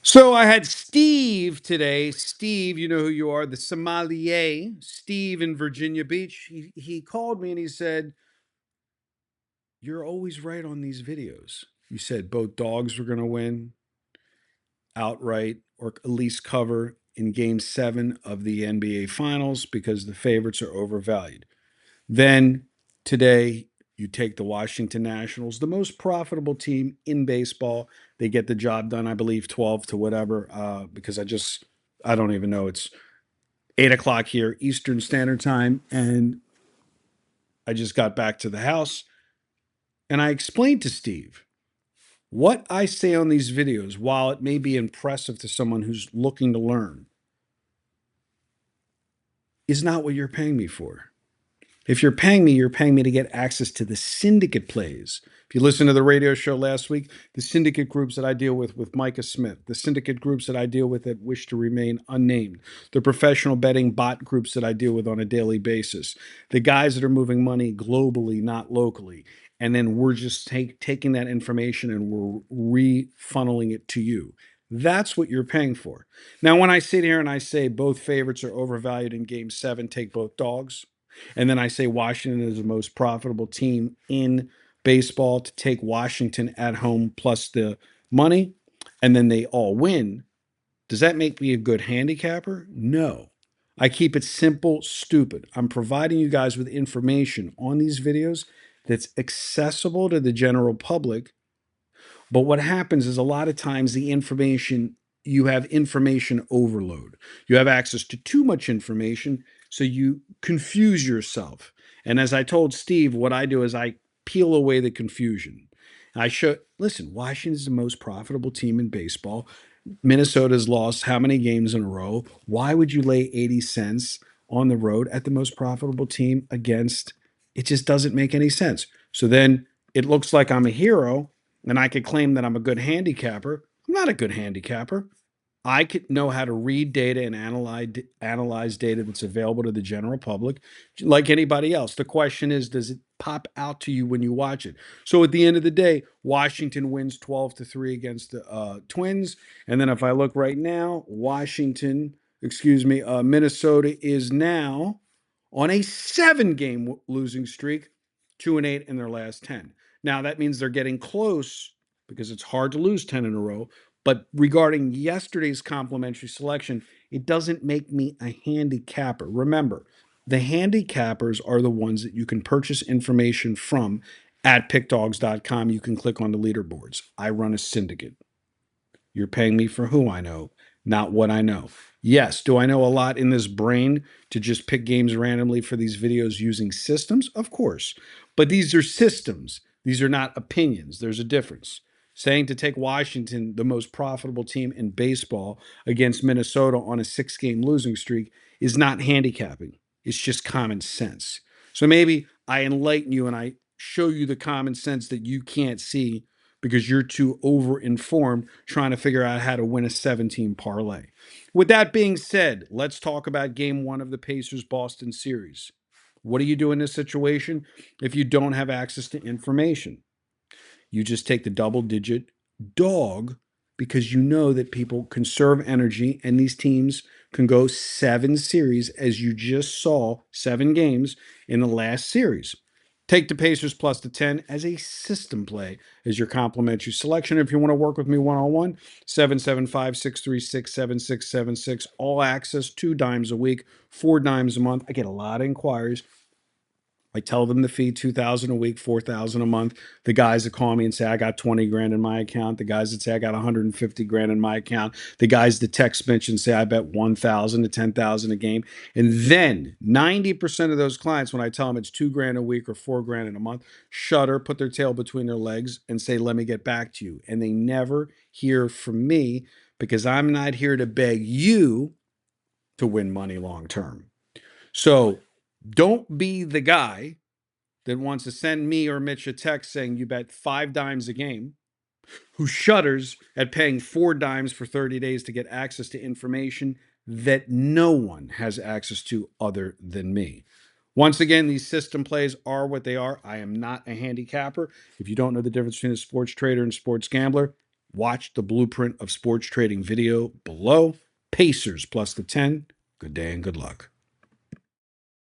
So I had Steve today. Steve, you know who you are, the sommelier. Steve in Virginia Beach. He called me and he said, "You're always right on these videos. You said both dogs were going to win outright or at least cover in game 7 of the NBA Finals because the favorites are overvalued. Then today, you take the Washington Nationals, the most profitable team in baseball. They get the job done, I believe, 12 to whatever, because I don't even know. It's 8 o'clock here, Eastern Standard Time. And I just got back to the house and I explained to Steve what I say on these videos, while it may be impressive to someone who's looking to learn, is not what you're paying me for. If you're paying me to get access to the syndicate plays. If you listen to the radio show last week, the syndicate groups that I deal with Micah Smith, the syndicate groups that I deal with that wish to remain unnamed, the professional betting bot groups that I deal with on a daily basis, the guys that are moving money globally, not locally. And then we're just taking that information and we're refunneling it to you. That's what you're paying for. Now, when I sit here and I say both favorites are overvalued in game 7, take both dogs, and then I say Washington is the most profitable team in baseball to take Washington at home plus the money, and then they all win. Does that make me a good handicapper? No. I keep it simple, stupid. I'm providing you guys with information on these videos that's accessible to the general public. But what happens is a lot of times you have information overload. You have access to too much information, so you confuse yourself. And as I told Steve, what I do is I peel away the confusion. I show, listen, Washington is the most profitable team in baseball. Minnesota's lost how many games in a row? Why would you lay 80 cents on the road at the most profitable team against? It just doesn't make any sense. So then it looks like I'm a hero and I could claim that I'm a good handicapper. I'm not a good handicapper. I could know how to read data and analyze data that's available to the general public, like anybody else. The question is, does it pop out to you when you watch it? So at the end of the day, Washington wins 12-3 against the Twins, and then if I look right now, Minnesota is now on a 7-game losing streak, 2-8 in their last 10. Now that means they're getting close because it's hard to lose 10 in a row. But regarding yesterday's complimentary selection, it doesn't make me a handicapper. Remember, the handicappers are the ones that you can purchase information from at pickdawgz.com. You can click on the leaderboards. I run a syndicate. You're paying me for who I know, not what I know. Yes, do I know a lot in this brain to just pick games randomly for these videos using systems? Of course. But these are systems. These are not opinions. There's a difference. Saying to take Washington, the most profitable team in baseball, against Minnesota on a 6-game losing streak is not handicapping. It's just common sense. So maybe I enlighten you and I show you the common sense that you can't see because you're too over informed trying to figure out how to win a 17 parlay. With that being said, let's talk about game 1 of the Pacers Boston series. What do you do in this situation if you don't have access to information? You just take the double digit dog because you know that people conserve energy and these teams can go 7 series, as you just saw, 7 games in the last series. Take the Pacers plus the 10 as a system play as your complimentary selection. If you want to work with me one on one, 775 636 7676. All access, 2 dimes a week, 4 dimes a month. I get a lot of inquiries. I tell them the fee, 2,000 a week, 4,000 a month. The guys that call me and say I got 20 grand in my account, the guys that say I got 150 grand in my account, the guys that text me and say I bet 1,000 to 10,000 a game. And then 90% of those clients, when I tell them it's 2 grand a week or 4 grand in a month, shudder, put their tail between their legs and say, "Let me get back to you." And they never hear from me because I'm not here to beg you to win money long term. So don't be the guy that wants to send me or Mitch a text saying you bet 5 dimes a game, who shudders at paying 4 dimes for 30 days to get access to information that no one has access to other than me. Once again, these system plays are what they are. I am not a handicapper. If you don't know the difference between a sports trader and sports gambler, Watch the Blueprint of Sports Trading video below. Pacers plus the 10. Good day and good luck.